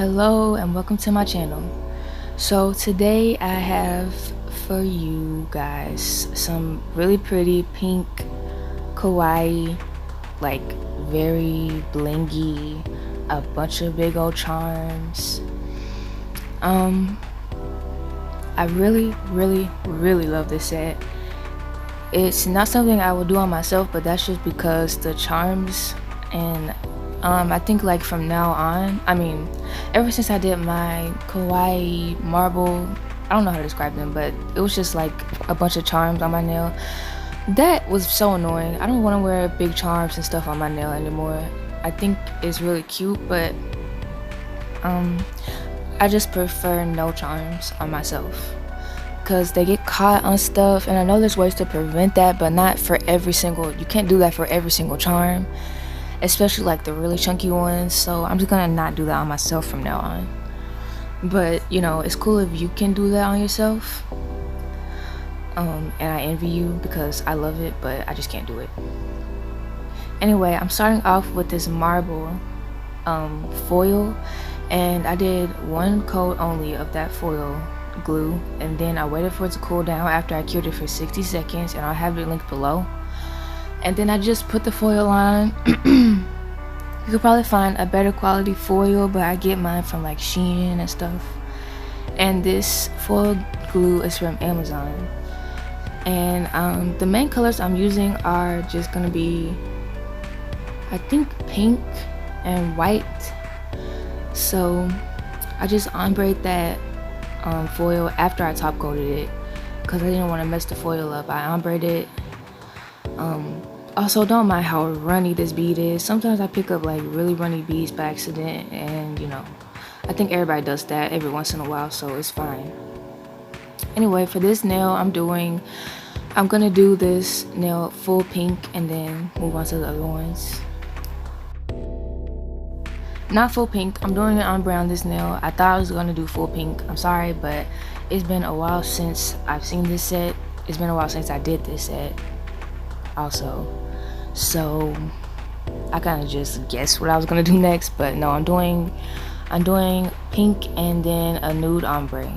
Hello and welcome to my channel. So today I have for you guys some really pretty pink kawaii, like very blingy, a bunch of big old charms. I really love this set. It's not something I would do on myself, but that's just because the charms and I think like from now on, ever since I did my kawaii marble, I don't know how to describe them, but it was just like a bunch of charms on my nail. That was so annoying. I don't want to wear big charms and stuff on my nail anymore. I think it's really cute, but I just prefer no charms on myself because they get caught on stuff, and I know there's ways to prevent that, but not for every single, you can't do that for every single charm, especially like the really chunky ones. So I'm just gonna not do that on myself from now on. But you know, it's cool if you can do that on yourself, and I envy you because I love it, but I just can't do it. Anyway, I'm starting off with this marble foil, and I did one coat only of that foil glue, and then I waited for it to cool down after I cured it for 60 seconds, and I'll have it linked below. And then I just put the foil on. You could probably find a better quality foil, but I get mine from like Shein and stuff. And this foil glue is from Amazon. And the main colors I'm using are just gonna be, I think, pink and white. So I just ombre that foil after I top coated it because I didn't want to mess the foil up. I ombreed it. Also, don't mind how runny this bead is. Sometimes I pick up like really runny beads by accident, and you know, I think everybody does that every once in a while, so it's fine. Anyway, for this nail I'm gonna do this nail full pink and then move on to the other ones. Not full pink, I'm doing it ombre on this nail. I thought I was gonna do full pink. I'm sorry, but it's been a while since I've seen this set. It's been a while since I did this set also. So I kind of just guessed what I was gonna do next, but no, I'm doing pink and then a nude ombre.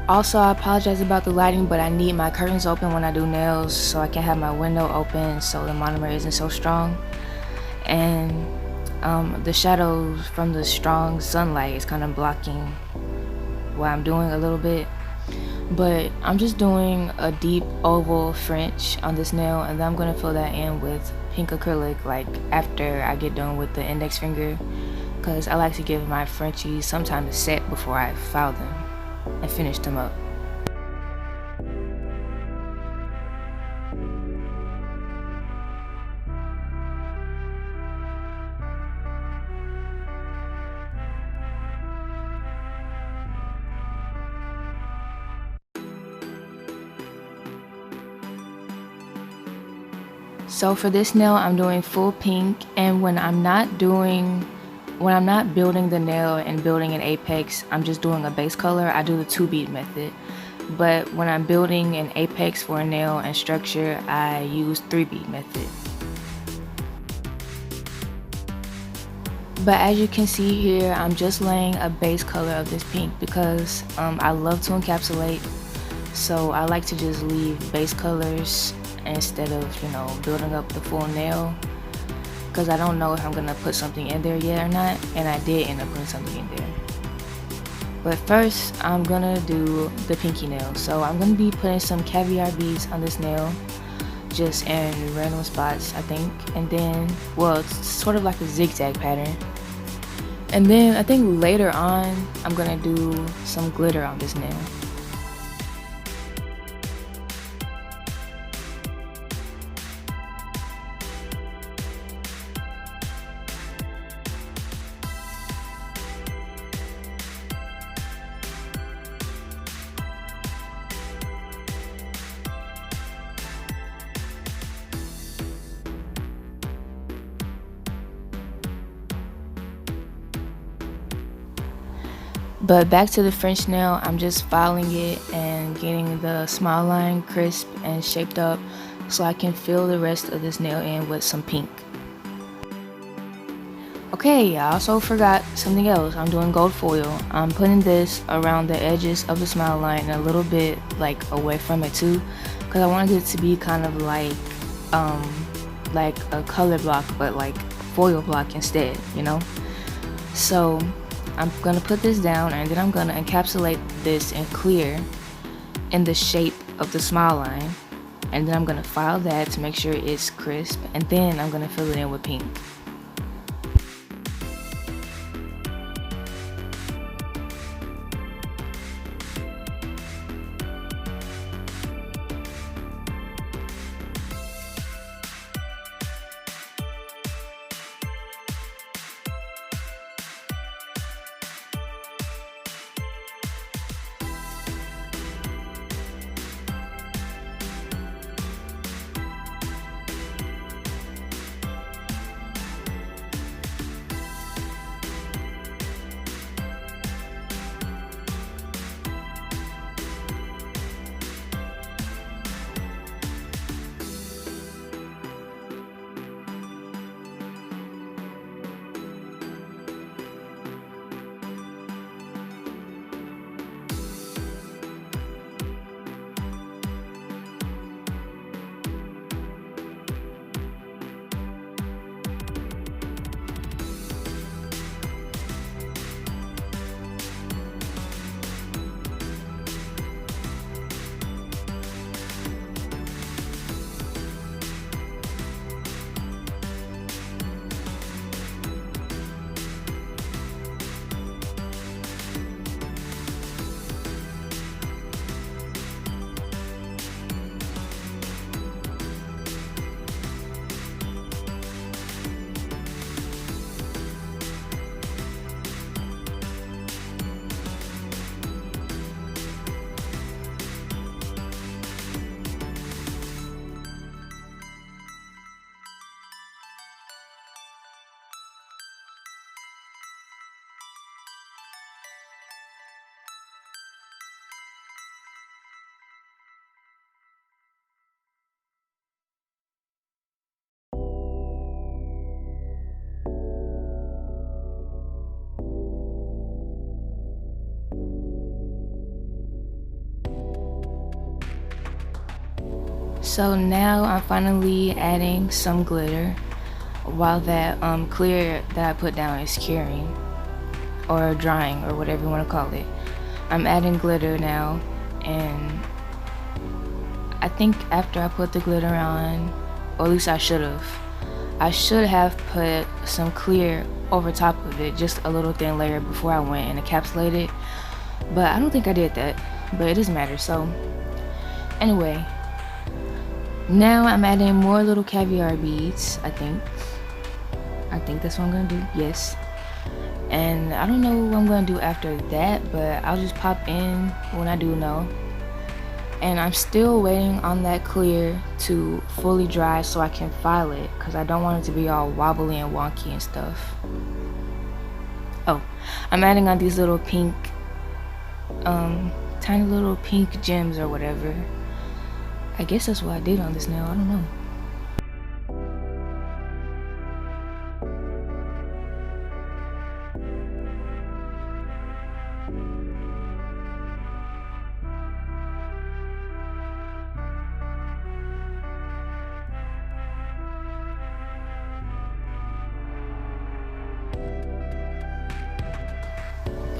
Also, I apologize about the lighting, but I need my curtains open when I do nails so I can have my window open so the monomer isn't so strong. And the shadows from the strong sunlight is kind of blocking what I'm doing a little bit. But I'm just doing a deep oval French on this nail, and then I'm going to fill that in with pink acrylic like after I get done with the index finger, because I like to give my Frenchies some time to set before I file them and finish them up. So for this nail I'm doing full pink, and when I'm not building the nail and building an apex, I'm just doing a base color. I do the 2 bead method. But when I'm building an apex for a nail and structure, I use 3 bead method. But as you can see here, I'm just laying a base color of this pink because I love to encapsulate. So I like to just leave base colors instead of, you know, building up the full nail, because I don't know if I'm gonna put something in there yet or not, and I did end up putting something in there. But first I'm gonna do the pinky nail. So I'm gonna be putting some caviar beads on this nail, just in random spots I think, and then, well, it's sort of like a zigzag pattern. And then I think later on I'm gonna do some glitter on this nail. But back to the French nail, I'm just filing it and getting the smile line crisp and shaped up so I can fill the rest of this nail in with some pink. Okay, I also forgot something else. I'm doing gold foil. I'm putting this around the edges of the smile line and a little bit like away from it too, because I wanted it to be kind of like a color block, but like foil block instead, you know? So I'm gonna put this down and then I'm gonna encapsulate this in clear in the shape of the smile line, and then I'm gonna file that to make sure it's crisp, and then I'm gonna fill it in with pink. So now I'm finally adding some glitter while that clear that I put down is curing or drying or whatever you want to call it. I'm adding glitter now, and I think after I put the glitter on, or at least I should have put some clear over top of it, just a little thin layer before I went and encapsulated, but I don't think I did that, but it doesn't matter. So anyway, now I'm adding more little caviar beads. I think that's what I'm gonna do. Yes. And I don't know what I'm gonna do after that, but I'll just pop in when I do know. And I'm still waiting on that clear to fully dry so I can file it, because I don't want it to be all wobbly and wonky and stuff. Oh, I'm adding on these little pink, tiny little pink gems or whatever. I guess that's what I did on this nail, I don't know.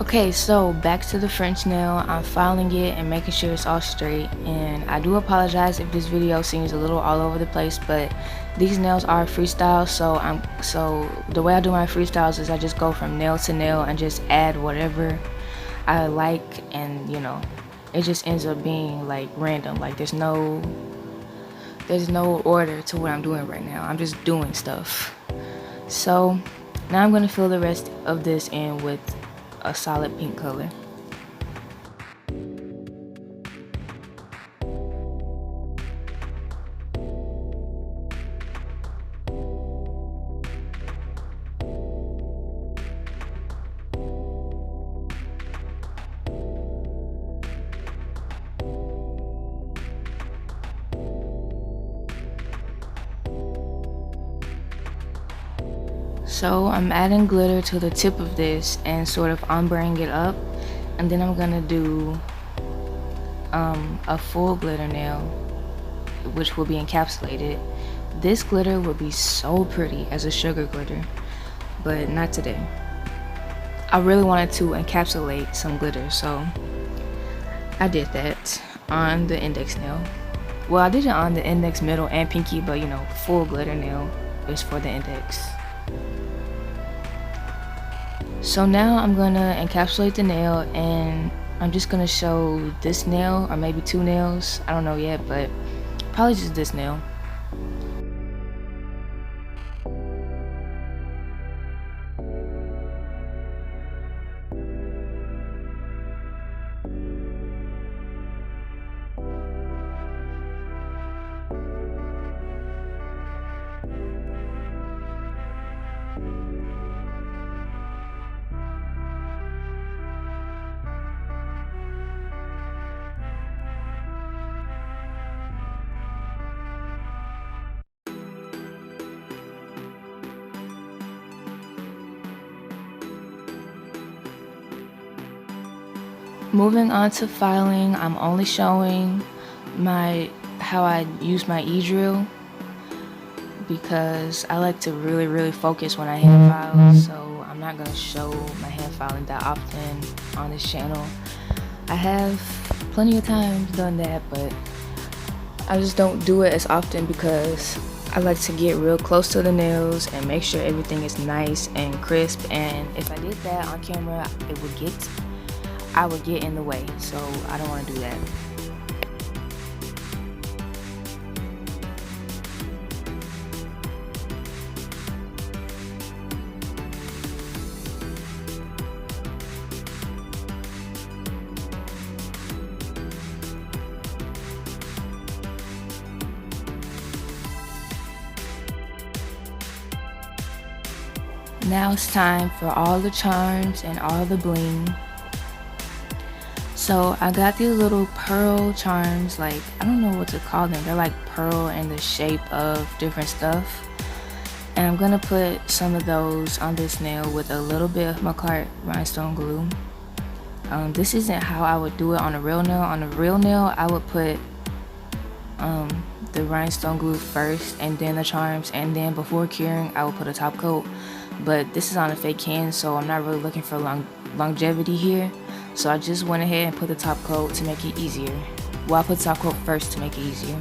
Okay, so back to the French nail. I'm filing it and making sure it's all straight, and I do apologize if this video seems a little all over the place, but these nails are freestyle, so the way I do my freestyles is I just go from nail to nail and just add whatever I like, and you know, it just ends up being like random. Like there's no order to what I'm doing right now. I'm just doing stuff. So now I'm gonna fill the rest of this in with a solid pink color. So I'm adding glitter to the tip of this and sort of ombreing it up, and then I'm gonna do a full glitter nail, which will be encapsulated. This glitter would be so pretty as a sugar glitter, but not today. I really wanted to encapsulate some glitter, so I did that on the index nail. Well, I did it on the index, middle, and pinky, but you know, full glitter nail is for the index. So now I'm gonna encapsulate the nail, and I'm just gonna show this nail, or maybe two nails, I don't know yet, but probably just this nail. Moving on to filing, I'm only showing how I use my e-drill, because I like to really focus when I hand file, so I'm not gonna show my hand filing that often on this channel. I have plenty of times done that, but I just don't do it as often because I like to get real close to the nails and make sure everything is nice and crisp, and if I did that on camera, I would get in the way, so I don't want to do that. Now it's time for all the charms and all the bling. So I got these little pearl charms, like, I don't know what to call them. They're like pearl in the shape of different stuff. And I'm gonna put some of those on this nail with a little bit of McCart rhinestone glue. This isn't how I would do it on a real nail. On a real nail, I would put the rhinestone glue first and then the charms, and then before curing, I would put a top coat. But this is on a fake hand, so I'm not really looking for longevity here. So I just went ahead and put the top coat to make it easier. Well, I put the top coat first to make it easier.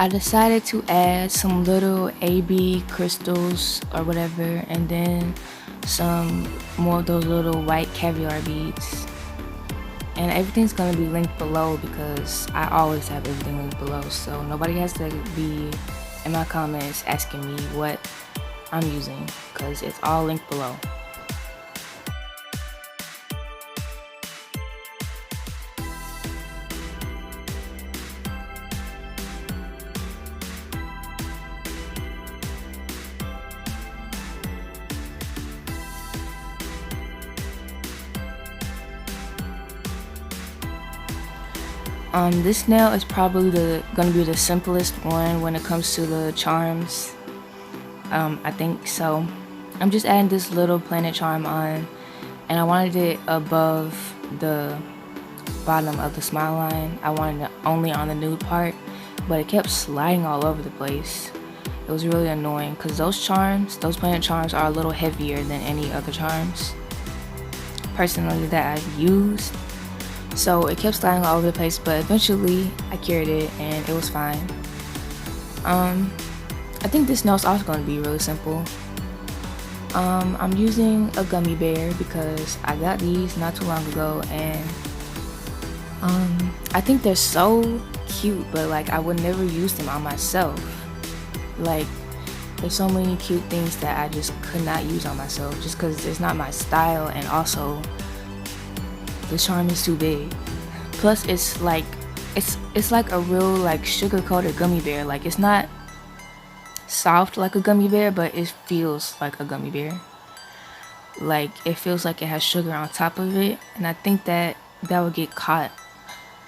I decided to add some little AB crystals or whatever, and then some more of those little white caviar beads. And everything's gonna be linked below because I always have everything linked below, so nobody has to be in my comments asking me what I'm using, because it's all linked below. This nail is probably gonna be the simplest one when it comes to the charms. I think so. I'm just adding this little planet charm on, and I wanted it above the bottom of the smile line. I wanted it only on the nude part, but it kept sliding all over the place. It was really annoying because those planet charms are a little heavier than any other charms personally that I've used. So it kept sliding all over the place, but eventually I cured it and it was fine. I think this nail is also going to be really simple. I'm using a gummy bear because I got these not too long ago, and I think they're so cute, but like I would never use them on myself. Like, there's so many cute things that I just could not use on myself just because it's not my style, and also the charm is too big. Plus it's like it's like a real like sugar coated gummy bear. Like it's not soft like a gummy bear, but it feels like a gummy bear. Like it feels like it has sugar on top of it, and I think that would get caught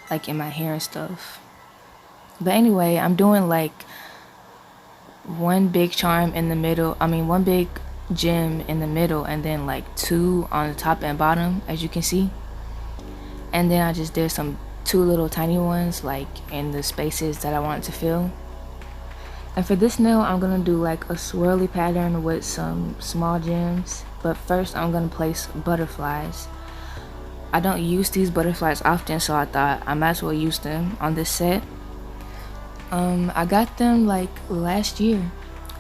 like in my hair and stuff. But anyway, I'm doing like one big charm in the middle. I mean, one big gem in the middle, and then like two on the top and bottom, as you can see. And then I just did some two little tiny ones like in the spaces that I wanted to fill. And for this nail, I'm gonna do like a swirly pattern with some small gems. But first, I'm gonna place butterflies. I don't use these butterflies often, so I thought I might as well use them on this set. I got them like last year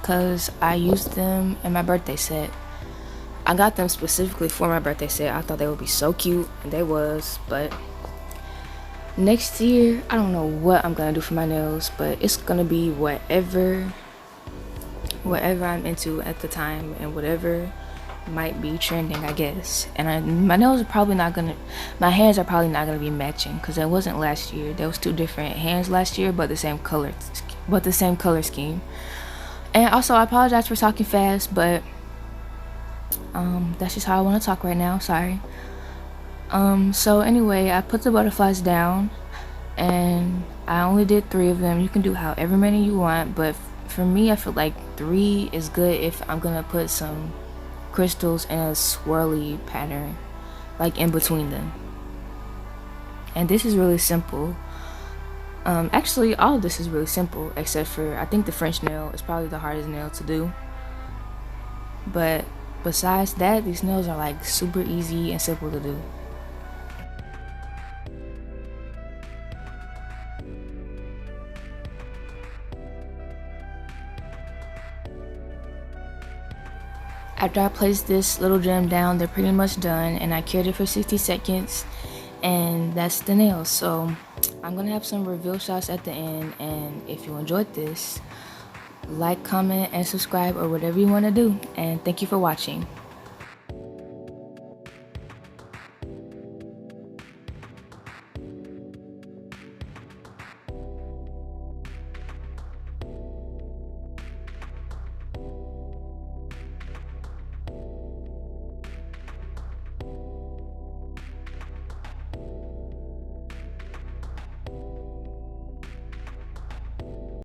because I used them in my birthday set. I got them specifically for my birthday set. I thought they would be so cute, and they was. But next year, I don't know what I'm gonna do for my nails, but it's gonna be whatever I'm into at the time and whatever might be trending, I guess. And my nails are probably not gonna, my hands are probably not gonna be matching because it wasn't last year. There was two different hands last year, but the same color scheme. And also, I apologize for talking fast, but that's just how I want to talk right now. Sorry. So anyway, I put the butterflies down, and I only did 3 of them. You can do however many you want, but for me, I feel like 3 is good if I'm gonna put some crystals in a swirly pattern like in between them. And this is really simple. Actually, all of this is really simple except for I think the French nail is probably the hardest nail to do. But besides that, these nails are like super easy and simple to do. After I placed this little gem down, they're pretty much done, and I cured it for 60 seconds, and that's the nails. So I'm gonna have some reveal shots at the end, and if you enjoyed this, like, comment, and subscribe, or whatever you want to do. And thank you for watching.